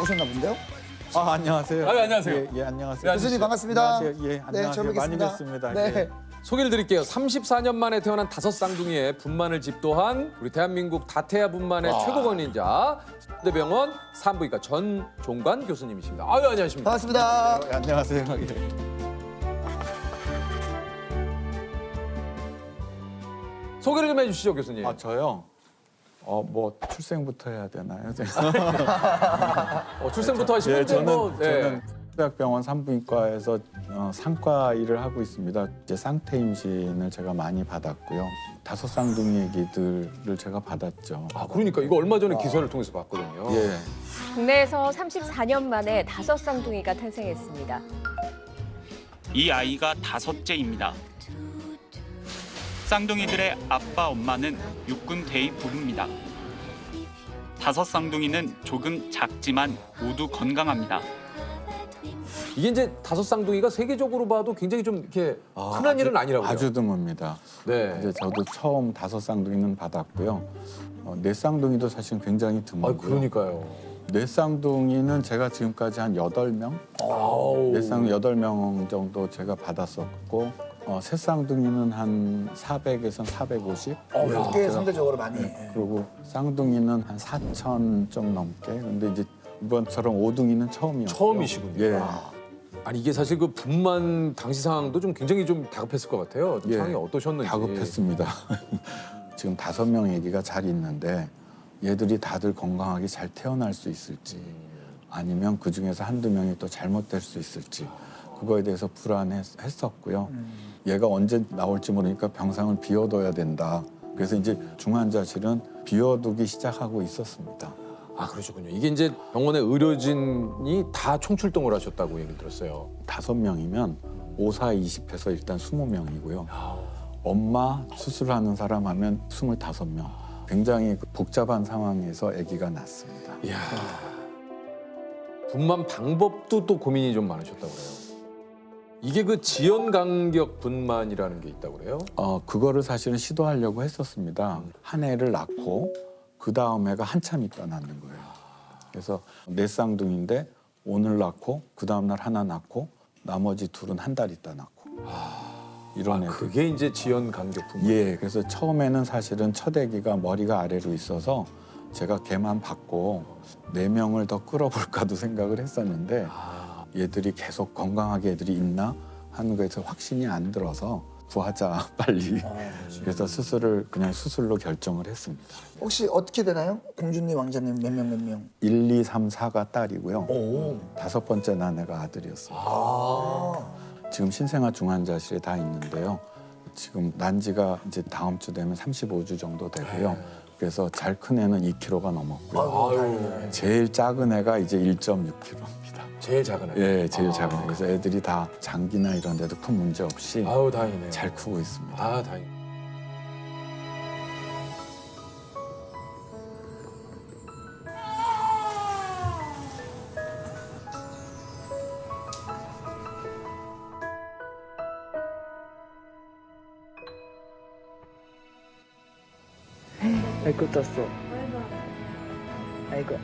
오셨나 본데요? 안녕하세요. 안녕하세요. 예, 안녕하세요. 교수님 반갑습니다. 안녕하세요. 예, 안녕하세요. 처음 많이 뵙겠습니다. 뵙습니다. 네. 예. 소개를 드릴게요. 34년 만에 태어난 다섯 쌍둥이의 분만을 집도한 우리 대한민국 다태아 분만의 최고 권위자 대병원 산부인과 전종관 교수님이십니다. 아유, 안녕하십니까. 반갑습니다. 예, 안녕하세요. 예. 소개를 좀 해주시죠, 교수님. 저요. 뭐 출생부터 해야 되나요? 출생부터 하시면 예, 네. 저는 대학병원 산부인과에서 상과 일을 하고 있습니다. 이제 쌍태 임신을 제가 많이 받았고요. 다섯 쌍둥이 애기들을 제가 받았죠. 그러니까 이거 얼마 전에 기사를 통해서 봤거든요. 예. 국내에서 34년 만에 다섯 쌍둥이가 탄생했습니다. 이 아이가 다섯째입니다. 쌍둥이들의 아빠, 엄마는 육군 대위 부부입니다. 다섯 쌍둥이는 조금 작지만 모두 건강합니다. 이게 이제 다섯 쌍둥이가 세계적으로 봐도 굉장히 좀 이렇게 흔한 일은 아니라고요. 아주 드뭅니다. 네. 이제 저도 처음 다섯 쌍둥이는 받았고요. 네 쌍둥이도 사실 굉장히 드물고요. 그러니까요. 네 쌍둥이는 제가 지금까지 한 8명? 네 쌍둥이 8명 정도 제가 받았었고 세 쌍둥이는 한 400에서 450. 몇 개 상대적으로 많이. 그리고 쌍둥이는 한 4천 좀 넘게. 근데 이제 이번처럼 오둥이는 처음이었고. 처음이시군요. 예. 아니 이게 사실 그 분만 당시 상황도 좀 굉장히 좀 다급했을 것 같아요. 예. 상황이 어떠셨는지. 다급했습니다. 지금 5명 애기가 잘 있는데 얘들이 다들 건강하게 잘 태어날 수 있을지 아니면 그중에서 한두 명이 또 잘못될 수 있을지 그거에 대해서 불안했었고요. 얘가 언제 나올지 모르니까 병상을 비워둬야 된다. 그래서 이제 중환자실은 비워두기 시작하고 있었습니다. 그러시군요. 이게 이제 병원의 의료진이 다 총출동을 하셨다고 얘기 들었어요. 5명이면 5, 4, 20해서 일단 20명이고요. 엄마 수술하는 사람 하면 25명. 굉장히 복잡한 상황에서 아기가 났습니다. 이야. 분만 방법도 또 고민이 좀 많으셨다고 그래요. 이게 그 지연 간격 분만이라는 게 있다고 그래요? 그거를 사실은 시도하려고 했었습니다. 한 애를 낳고 그 다음 애가 한참 있다 낳는 거예요. 그래서 네 쌍둥이인데 오늘 낳고 그 다음 날 하나 낳고 나머지 둘은 한 달 있다 낳고 이런 애들. 그게 이제 지연 간격 분만. 예, 그래서 처음에는 사실은 첫 아기가 머리가 아래로 있어서 제가 걔만 받고 4명을 더 끌어볼까도 생각을 했었는데 얘들이 계속 건강하게 애들이 있나 하는 거에서 확신이 안 들어서 구하자 빨리. 그래서 그냥 수술로 결정을 했습니다. 혹시 어떻게 되나요? 공주님, 왕자님 몇 명? 1, 2, 3, 4가 딸이고요. 오. 5번째 난 애가 아들이었어요. 지금 신생아 중환자실에 다 있는데요. 지금 난 지가 이제 다음 주 되면 35주 정도 되고요. 그래서 잘 큰 애는 2kg가 넘었고요. 제일 작은 애가 이제 1.6kg입니다. 제일 작은 애. 예, 제일 작은 애. 그래서 애들이 다 장기나 이런 데도 큰 문제 없이 아유, 다행이네요. 잘 크고 있습니다. 다행. 아이고 떴어. 아이고.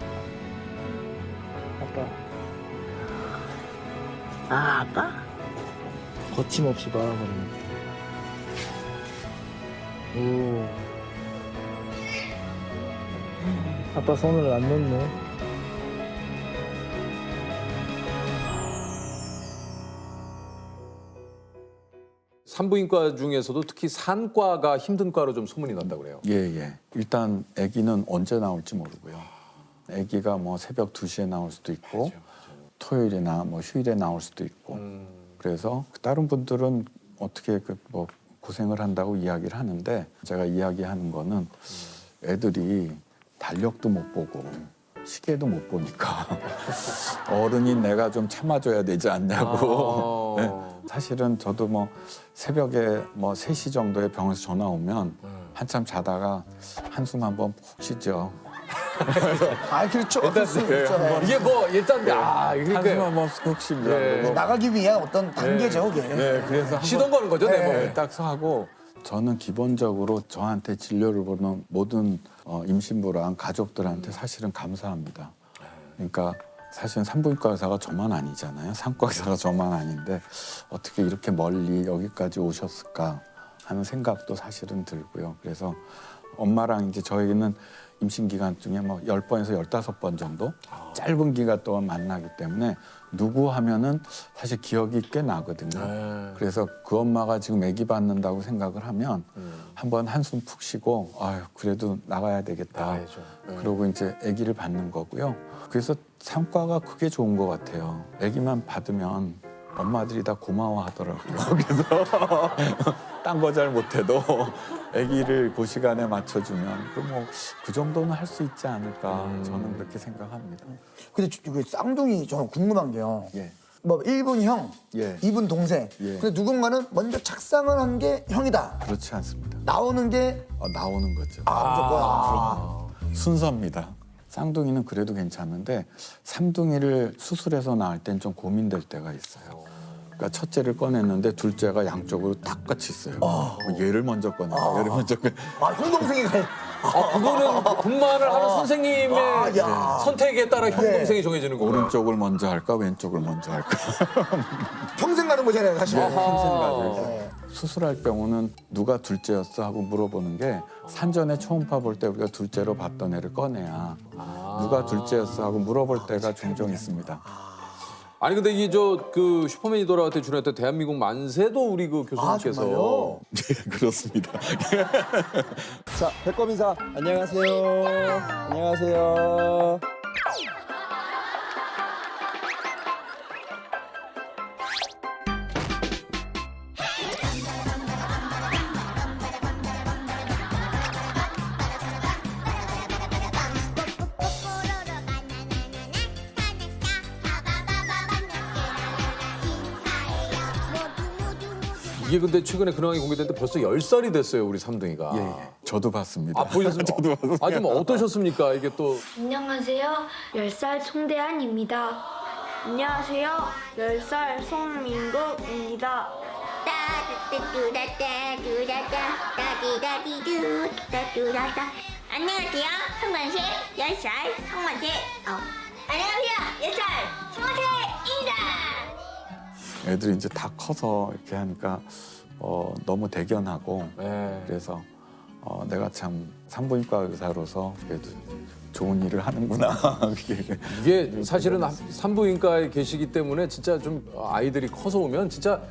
아빠. 아빠? 거침없이 말아버리네. 오. 아빠 손을 안 놓네. 산부인과 중에서도 특히 산과가 힘든 과로 좀 소문이 난다고 그래요. 예, 예. 일단 아기는 언제 나올지 모르고요. 아기가 뭐 새벽 2시에 나올 수도 있고 토요일이나 뭐 휴일에 나올 수도 있고 그래서 다른 분들은 어떻게 뭐 고생을 한다고 이야기를 하는데 제가 이야기하는 거는 애들이 달력도 못 보고 시계도 못 보니까 어른인 내가 좀 참아줘야 되지 않냐고. 네. 사실은 저도 뭐 새벽에 뭐 3시 정도에 병원에서 전화 오면 한참 자다가 한숨 한번 푹 쉬죠. 그렇죠. 어쩔 수 없죠. 이게 뭐 일단 한숨 그러니까 한번 푹 쉬죠. 예. 나가기 위한 어떤 단계죠, 그게. 네, 그래서 한번 시동 거는 거죠, 내 몸에. 딱 하고 저는 기본적으로 저한테 진료를 보는 모든 임신부랑 가족들한테 사실은 감사합니다. 그러니까 사실은 산부인과 의사가 저만 아니잖아요. 상과 의사가 저만 아닌데 어떻게 이렇게 멀리 여기까지 오셨을까 하는 생각도 사실은 들고요. 그래서 엄마랑 이제 저희는 임신 기간 중에 뭐 10번에서 15번 정도 짧은 기간 동안 만나기 때문에 누구 하면은 사실 기억이 꽤 나거든요. 그래서 그 엄마가 지금 아기 받는다고 생각을 하면 한번 한숨 푹 쉬고 아유 그래도 나가야 되겠다. 그러고 이제 아기를 받는 거고요. 그래서 상과가 그게 좋은 것 같아요. 아기만 받으면 엄마들이 다 고마워하더라고요. 그래서 딴 거 잘 못해도 아기를 그 시간에 맞춰주면 그 정도는 할 수 있지 않을까 저는 그렇게 생각합니다. 근데 그 쌍둥이 저는 궁금한 게요. 예. 뭐 1분 형, 예. 2분 동생. 예. 근데 누군가는 먼저 착상을 한 게 형이다. 그렇지 않습니다. 나오는 게 나오는 거죠. 무조건. 순서입니다. 쌍둥이는 그래도 괜찮은데 삼둥이를 수술해서 낳을 땐 좀 고민될 때가 있어요. 그러니까 첫째를 꺼냈는데 둘째가 양쪽으로 똑같이 있어요. 얘를 먼저 꺼내, 얘를 먼저 꺼내. 형 동생이 갈. 그거는 분만을 하는 선생님의 야. 선택에 따라 형 동생이 정해지는 거구나. 오른쪽을 먼저 할까, 왼쪽을 먼저 할까. 평생 가는 거잖아요, 사실. 평생 수술할 경우는 누가 둘째였어 하고 물어보는 게 산전에 초음파 볼 때 우리가 둘째로 봤던 애를 꺼내야 누가 둘째였어 하고 물어볼 때가 종종 있습니다. 아니 근데 이게 그 슈퍼맨이 돌아올 때 출연했던 대한민국 만세도 우리 그 교수님께서 정말요? 네, 그렇습니다. 자, 배꼽 인사. 안녕하세요. 안녕하세요. 이게 근데 최근에 근황이 공개됐는데 벌써 10살이 됐어요 우리 삼둥이가. 예, 예. 저도 봤습니다. 보셨습니까? 저도 봤습니다. 아, 좀 어떠셨습니까? 이게 또 안녕하세요. 10살 송대한입니다. 안녕하세요. 10살 송민국입니다. 안녕하세요. 송만세 10살 송만세. 안녕하세요. 10살 송만세입니다. 애들이 이제 다 커서 이렇게 하니까 너무 대견하고 네. 그래서 내가 참 산부인과 의사로서 그래도 좋은 일을 하는구나. 이게 사실은 산부인과에 계시기 때문에 진짜 좀 아이들이 커서 오면 진짜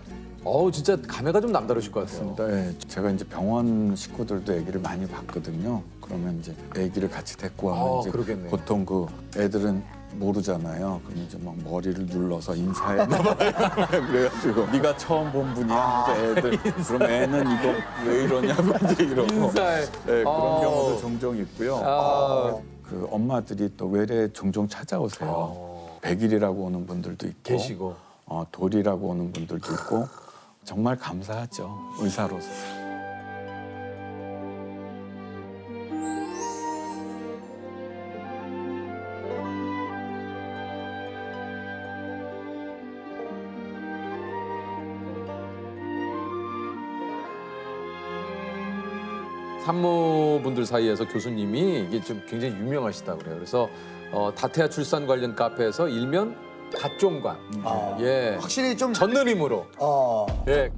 진짜 감회가 좀 남다르실 것 같아요. 네, 제가 이제 병원 식구들도 아기를 많이 봤거든요. 그러면 이제 아기를 같이 데리고 와면 이제 그러겠네. 보통 그 애들은 모르잖아요. 그럼 이제 막 머리를 눌러서 인사해. 그래가지고 네가 처음 본 분이야. 그래서 애들 그럼 애는 이거 왜 이러냐고 이제 이러고. 인사해. 네, 그런 경우도 종종 있고요. 그 엄마들이 또 외래 종종 찾아오세요. 100일이라고 오는 분들도 있고 계시고. 돌이라고 오는 분들도 있고 정말 감사하죠. 의사로서. 산모분들 사이에서 교수님이 이게 좀 굉장히 유명하시다고 그래요. 그래서 다태아 출산 관련 카페에서 일면 갓종관. 예. 확실히 좀. 전느림으로. 예.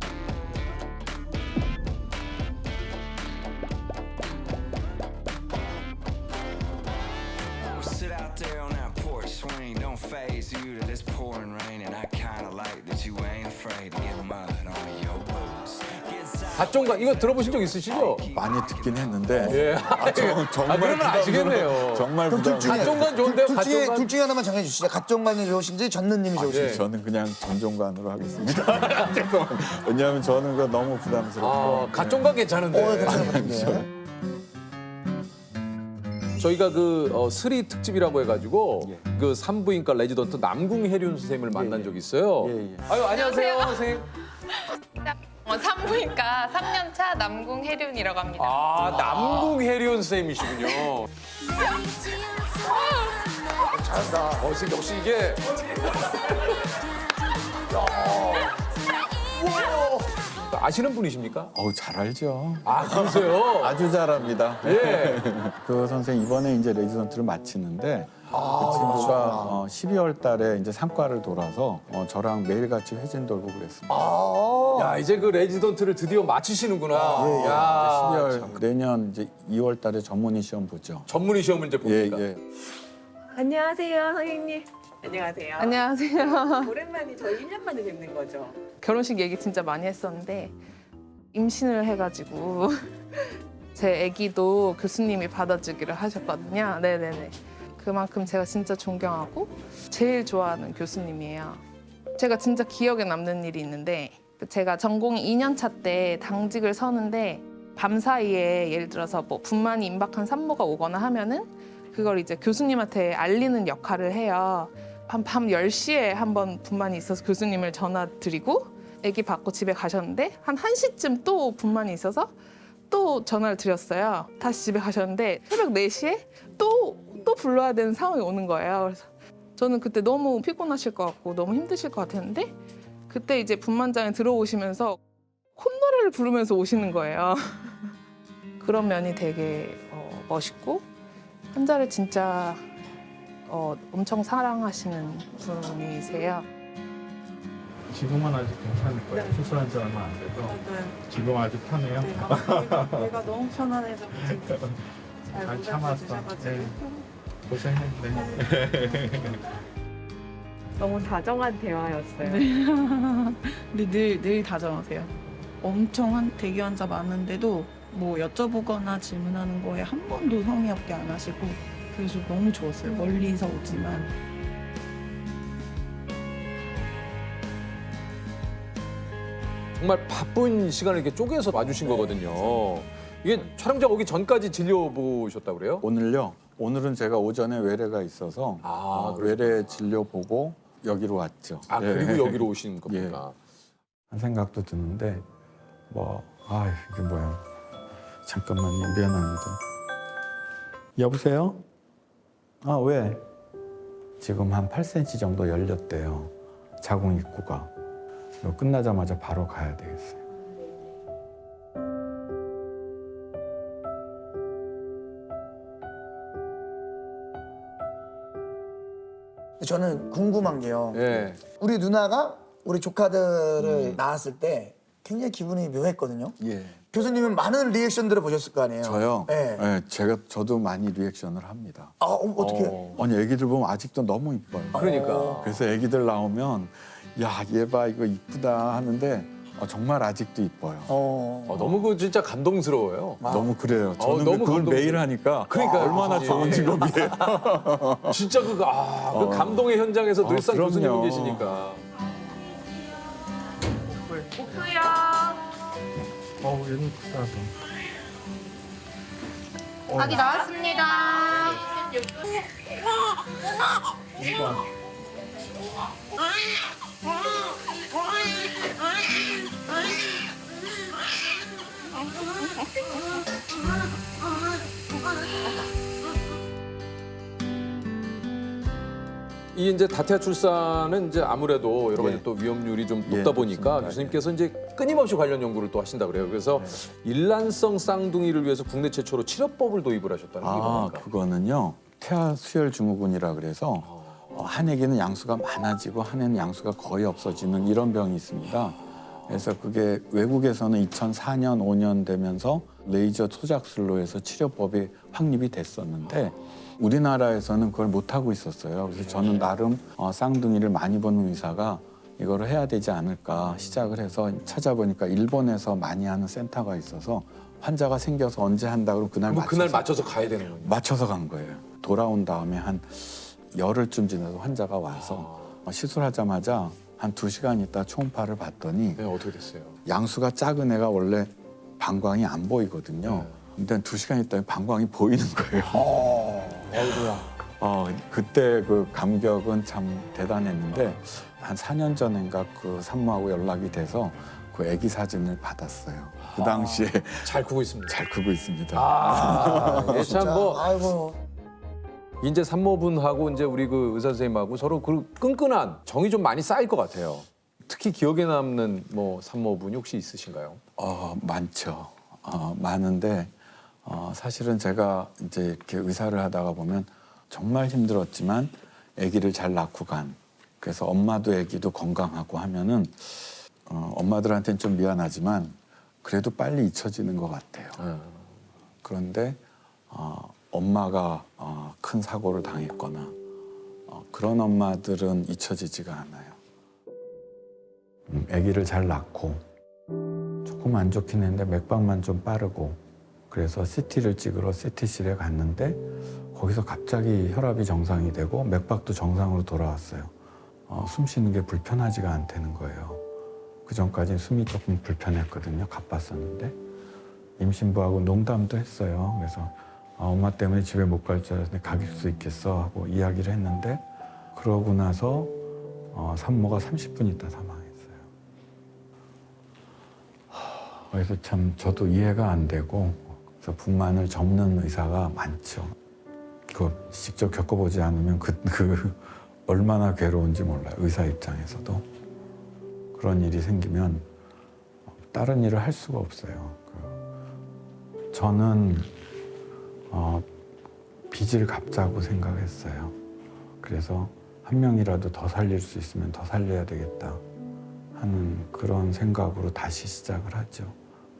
Sit out there on that porch swing, don't phase you to this pouring rain, and I kinda like that you ain't afraid to get mud on your boots. 갓종관 이거 들어보신 적 있으시죠? 많이 듣긴 했는데 예. 정말 그러면 아시겠네요. 정말 그럼 둘 중에 갓종관 좋은데요? 둘 중에 하나만 정해 주시죠. 갓종관이 좋으신지 전느님이 좋으신지. 저는 그냥 전종관으로 하겠습니다. 왜냐하면 저는 그거 너무 부담스러워요. 갓종관 괜찮은데. 괜찮은데. 저희가 그 스리 특집이라고 해가지고 그 산부인과 레지던트 남궁혜륜 선생님을 만난 적이 있어요. 아유 안녕하세요 선생님. 산부인과 3년차 남궁혜륜이라고 합니다. 남궁혜륜 선생님이시군요. 잘한다. 역시 이게. 아시는 분이십니까? 잘 알죠. 그러세요? 아주 잘합니다. 예. 그 선생 이번에 이제 레지던트를 마치는데 그 친구가 12월 달에 이제 상과를 돌아서 저랑 매일같이 회진 돌고 그랬습니다. 야, 이제 그 레지던트를 드디어 마치시는구나. 야, 12월 내년 이제 2월 달에 전문의 시험 보죠. 전문의 시험을 이제 봅니까? 예. 안녕하세요, 선생님. 안녕하세요. 안녕하세요. 오랜만에 저희 1년 만에 뵙는 거죠? 결혼식 얘기 진짜 많이 했었는데 임신을 해가지고 제 아기도 교수님이 받아주기를 하셨거든요. 네네네. 그만큼 제가 진짜 존경하고 제일 좋아하는 교수님이에요. 제가 진짜 기억에 남는 일이 있는데 제가 전공이 2년차 때 당직을 서는데 밤사이에 예를 들어서 뭐 분만이 임박한 산모가 오거나 하면은 그걸 이제 교수님한테 알리는 역할을 해요. 밤 10시에 한번 분만이 있어서 교수님을 전화 드리고 아기 받고 집에 가셨는데 한 1시쯤 또 분만이 있어서 또 전화를 드렸어요. 다시 집에 가셨는데 새벽 4시에 또 불러야 되는 상황이 오는 거예요. 그래서 저는 그때 너무 피곤하실 것 같고 너무 힘드실 것 같았는데 그때 이제 분만장에 들어오시면서 콧노래를 부르면서 오시는 거예요. 그런 면이 되게 멋있고 환자를 진짜 엄청 사랑하시는 분이세요. 지금은 아직 괜찮을 거예요. 수술한 지 얼마 안 돼서. 지금 아주 편해요. 내가 너무 편안해서 잘 참았어. 네. 고생했네. 너무 다정한 대화였어요. 우리 늘 다정하세요. 엄청 대기 환자 많은데도 뭐 여쭤보거나 질문하는 거에 한 번도 성의 없게 안 하시고 그래서 너무 좋았어요. 멀리서 오지만. 정말 바쁜 시간을 이렇게 쪼개서 와주신 거거든요. 이게 촬영장 오기 전까지 진료보셨다고 그래요? 오늘요? 오늘은 제가 오전에 외래가 있어서 외래 진료 보고 여기로 왔죠. 그리고 여기로 오신 겁니까? 한 생각도 드는데 이게 뭐야. 잠깐만요. 미안합니다. 여보세요? 왜? 지금 한 8cm 정도 열렸대요. 자궁 입구가. 이거 끝나자마자 바로 가야 되겠어요. 저는 궁금한 게요. 예. 우리 누나가 우리 조카들을 낳았을 때 굉장히 기분이 묘했거든요. 예. 교수님은 많은 리액션들을 보셨을 거 아니에요. 저요? 네. 네, 저도 많이 리액션을 합니다. 어떻게? 아니, 애기들 보면 아직도 너무 이뻐요. 그러니까. 그래서 애기들 나오면 얘 봐, 이거 이쁘다 하는데 정말 아직도 이뻐요. 너무 진짜 감동스러워요. 너무 그래요. 저는 너무 그걸 감동스러워. 매일 하니까 얼마나 좋은 직업이에요. 진짜 그 감동의 현장에서 늘상 그럼요. 교수님 계시니까. 목표야. 얘는 크다. 아기 나왔습니다. 이 이제 다태아 출산은 이제 아무래도 여러 가지 또 위험률이 좀 높다 보니까 그렇습니다. 교수님께서 이제 끊임없이 관련 연구를 또 하신다 그래요. 그래서 일란성 쌍둥이를 위해서 국내 최초로 치료법을 도입을 하셨다는 게 뭡니까? 그거는요. 태아 수혈 증후군이라 그래서 한 애기는 양수가 많아지고 한 애는 양수가 거의 없어지는 이런 병이 있습니다. 그래서 그게 외국에서는 2004년, 5년 되면서 레이저 소작술로 해서 치료법이 확립이 됐었는데 우리나라에서는 그걸 못하고 있었어요. 그래서 저는 나름 쌍둥이를 많이 보는 의사가 이거를 해야 되지 않을까 시작을 해서 찾아보니까 일본에서 많이 하는 센터가 있어서 환자가 생겨서 언제 한다 그러면 그날 맞춰서 가야 되는 거예요. 맞춰서 간 거예요. 돌아온 다음에 한 열흘쯤 지나서 환자가 와서 시술하자마자 한 2시간 있다 초음파를 봤더니 어떻게 됐어요? 양수가 작은 애가 원래 방광이 안 보이거든요. 근데 2시간 있다 방광이 보이는 거예요. 그때 그 감격은 참 대단했는데 한 4년 전인가 그 산모하고 연락이 돼서 그 아기 사진을 받았어요. 그 당시에 잘 크고 있습니다. 잘 크고 있습니다. 참 이제 산모분하고 이제 우리 그 의사 선생님하고 서로 그 끈끈한 정이 좀 많이 쌓일 것 같아요. 특히 기억에 남는 뭐 산모분이 혹시 있으신가요? 많죠. 많은데 사실은 제가 이제 이렇게 의사를 하다가 보면 정말 힘들었지만 아기를 잘 낳고 간. 그래서 엄마도 아기도 건강하고 하면은 엄마들한테는 좀 미안하지만 그래도 빨리 잊혀지는 것 같아요. 그런데 엄마가 큰 사고를 당했거나 그런 엄마들은 잊혀지지가 않아요. 아기를 잘 낳고 조금 안 좋긴 했는데 맥박만 좀 빠르고 그래서 CT를 찍으러 CT실에 갔는데 거기서 갑자기 혈압이 정상이 되고 맥박도 정상으로 돌아왔어요. 숨 쉬는 게 불편하지가 않다는 거예요. 그 전까지는 숨이 조금 불편했거든요. 가빴었는데 임신부하고 농담도 했어요. 그래서 엄마 때문에 집에 못 갈 줄 알았는데 갈 수 있겠어 하고 이야기를 했는데 그러고 나서 산모가 30분 있다 사망했어요. 그래서 참 저도 이해가 안 되고 그래서 분만을 접는 의사가 많죠. 그거 직접 겪어보지 않으면 그 얼마나 괴로운지 몰라요. 의사 입장에서도. 그런 일이 생기면 다른 일을 할 수가 없어요. 저는 빚을 갚자고 생각했어요. 그래서 한 명이라도 더 살릴 수 있으면 더 살려야 되겠다 하는 그런 생각으로 다시 시작을 하죠.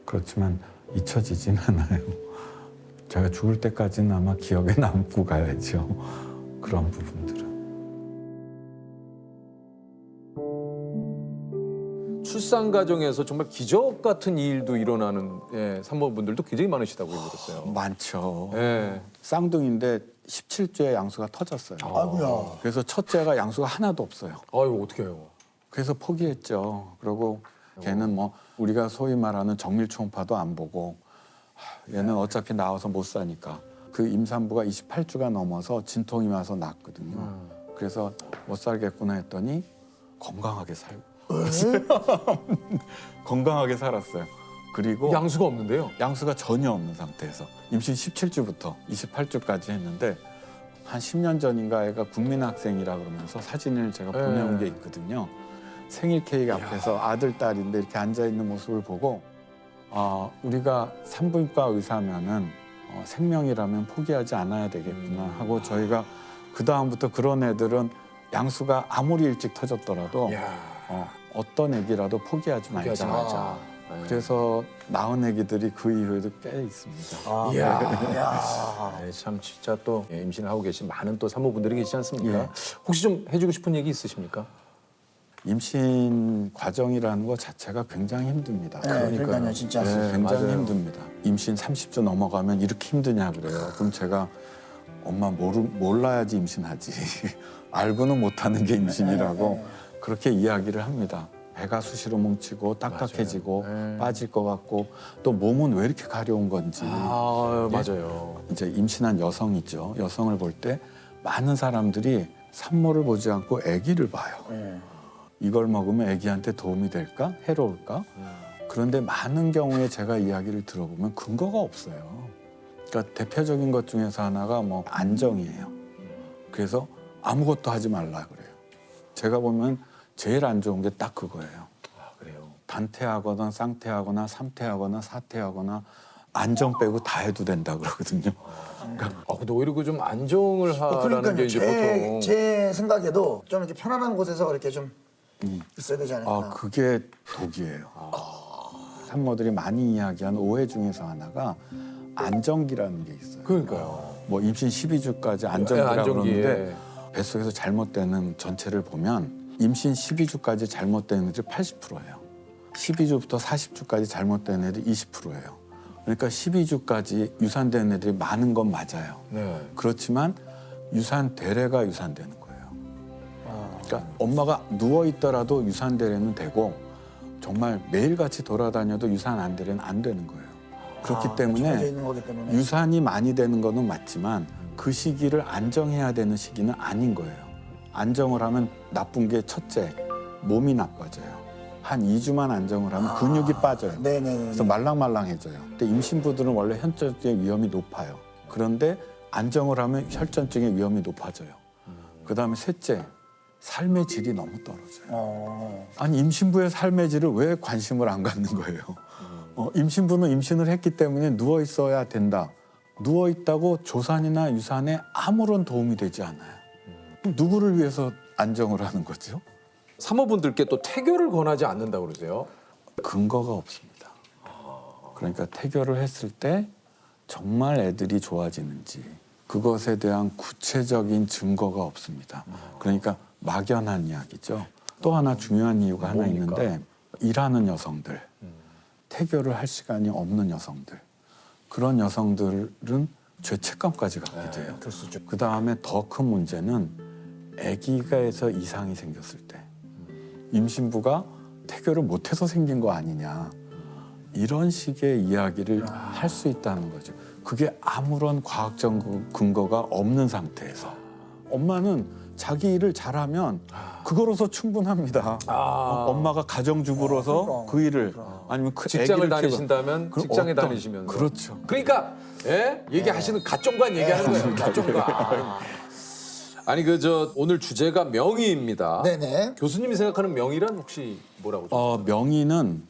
그렇지만 잊혀지진 않아요. 제가 죽을 때까지는 아마 기억에 남고 가야죠. 그런 부분들은. 출산 과정에서 정말 기적 같은 일도 일어나는 산모분들도 굉장히 많으시다고 들었어요. 많죠. 예. 쌍둥이인데 17주에 양수가 터졌어요. 아이고야. 그래서 첫째가 양수가 하나도 없어요. 아이고 어떻게 해요? 그래서 포기했죠. 그리고 걔는 뭐 우리가 소위 말하는 정밀 초음파도 안 보고 얘는 어차피 나와서 못 사니까 그 임산부가 28주가 넘어서 진통이 와서 낳았거든요. 그래서 못 살겠구나 했더니 건강하게 살고 건강하게 살았어요. 그리고 양수가 없는데요? 양수가 전혀 없는 상태에서 임신 17주부터 28주까지 했는데 한 10년 전인가 애가 국민학생이라 그러면서 사진을 제가 보내온 게 있거든요. 생일 케이크 앞에서 아들, 딸인데 이렇게 앉아있는 모습을 보고 우리가 산부인과 의사면은 생명이라면 포기하지 않아야 되겠구나 하고 저희가 그 다음부터 그런 애들은 양수가 아무리 일찍 터졌더라도 어떤 애기라도 포기하지 말자. 그래서 낳은 애기들이 그 이후에도 꽤 있습니다. 참 진짜 또 임신을 하고 계신 많은 또 산모분들이 계시지 않습니까? 예. 혹시 좀 해주고 싶은 얘기 있으십니까? 임신 과정이라는 것 자체가 굉장히 힘듭니다. 그러니까요, 진짜. 굉장히 맞아요. 힘듭니다. 임신 30주 넘어가면 이렇게 힘드냐 그래요. 그럼 제가 엄마 몰라야지 임신하지. 알고는 못하는 게 임신이라고 그렇게 이야기를 합니다. 배가 수시로 뭉치고 딱딱해지고 빠질 것 같고 또 몸은 왜 이렇게 가려운 건지. 맞아요. 이제 임신한 여성이죠. 여성을 볼 때 많은 사람들이 산모를 보지 않고 아기를 봐요. 이걸 먹으면 아기한테 도움이 될까? 해로울까? 그런데 많은 경우에 제가 이야기를 들어보면 근거가 없어요. 그러니까 대표적인 것 중에서 하나가 뭐 안정이에요. 그래서 아무것도 하지 말라 그래요. 제가 보면 제일 안 좋은 게 딱 그거예요. 그래요. 단태하거나 쌍태하거나 삼태하거나 사태하거나 안정 빼고 다 해도 된다 그러거든요. 그러니까 근데 오히려 그 좀 안정을 하라는 게 이제 보통 제 생각에도 좀 이렇게 편안한 곳에서 이렇게 좀 있어야 되지 않을까. 그게 독이에요. 산모들이 많이 이야기하는 오해 중에서 하나가 안정기라는 게 있어요. 그러니까요. 뭐 임신 12주까지 안정기라고 그러는데 뱃속에서 잘못되는 전체를 보면 임신 12주까지 잘못된 애들이 80%예요. 12주부터 40주까지 잘못된 애들이 20%예요. 그러니까 12주까지 유산되는 애들이 많은 건 맞아요. 그렇지만 유산되래가 유산되는 거예요. 그러니까 엄마가 누워있더라도 유산되래는 되고 정말 매일같이 돌아다녀도 유산 안 되래는 안 되는 거예요. 그렇기 때문에 있는 거기 때문에. 유산이 많이 되는 거는 맞지만 그 시기를 안정해야 되는 시기는 아닌 거예요. 안정을 하면 나쁜 게 첫째, 몸이 나빠져요. 한 2주만 안정을 하면 근육이 빠져요. 그래서 말랑말랑해져요. 근데 임신부들은 원래 혈전증의 위험이 높아요. 그런데 안정을 하면 혈전증의 위험이 높아져요. 그다음에 셋째, 삶의 질이 너무 떨어져요. 아니 임신부의 삶의 질을 왜 관심을 안 갖는 거예요? 임신부는 임신을 했기 때문에 누워 있어야 된다. 누워 있다고 조산이나 유산에 아무런 도움이 되지 않아요. 그럼 누구를 위해서 안정을 하는 거죠? 사모분들께 또 태교를 권하지 않는다고 그러세요? 근거가 없습니다. 그러니까 태교를 했을 때 정말 애들이 좋아지는지 그것에 대한 구체적인 증거가 없습니다. 그러니까 막연한 이야기죠. 또 하나 중요한 이유가 하나 뭡니까? 있는데 일하는 여성들, 태교를 할 시간이 없는 여성들 그런 여성들은 죄책감까지 갖게 돼요. 그 다음에 더 큰 문제는 아기가에서 이상이 생겼을 때 임신부가 태교를 못해서 생긴 거 아니냐 이런 식의 이야기를 할 수 있다는 거죠. 그게 아무런 과학적 근거가 없는 상태에서 엄마는 자기 일을 잘하면 그거로서 충분합니다. 엄마가 가정주부로서 그 일을 아니면 그 직장을 아기를 다니신다면 키우고 직장에 어떤- 다니시면서 그렇죠. 그러니까 예? 얘기하시는 가점관 얘기하는 거예요. 가점관. 아니 오늘 주제가 명의입니다. 네네. 교수님이 생각하는 명의란 혹시 뭐라고? 명의는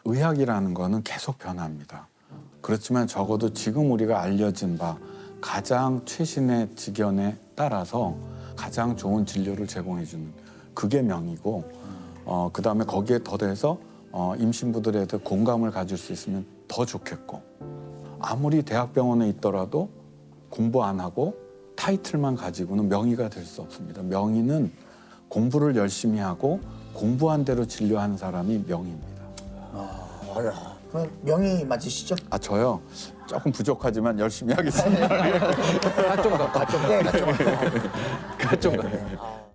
의학이라는 거는 계속 변합니다. 그렇지만 적어도 지금 우리가 알려진 바 가장 최신의 지견에 따라서 가장 좋은 진료를 제공해 주는 그게 명의고 그다음에 거기에 더해서 임신부들에 대해 공감을 가질 수 있으면 더 좋겠고 아무리 대학병원에 있더라도 공부 안 하고 타이틀만 가지고는 명의가 될 수 없습니다. 명의는 공부를 열심히 하고 공부한 대로 진료하는 사람이 명의입니다. 그럼 명의 맞으시죠? 저요? 조금 부족하지만 열심히 하겠습니다. 가점관. 네, 가점. 가점관.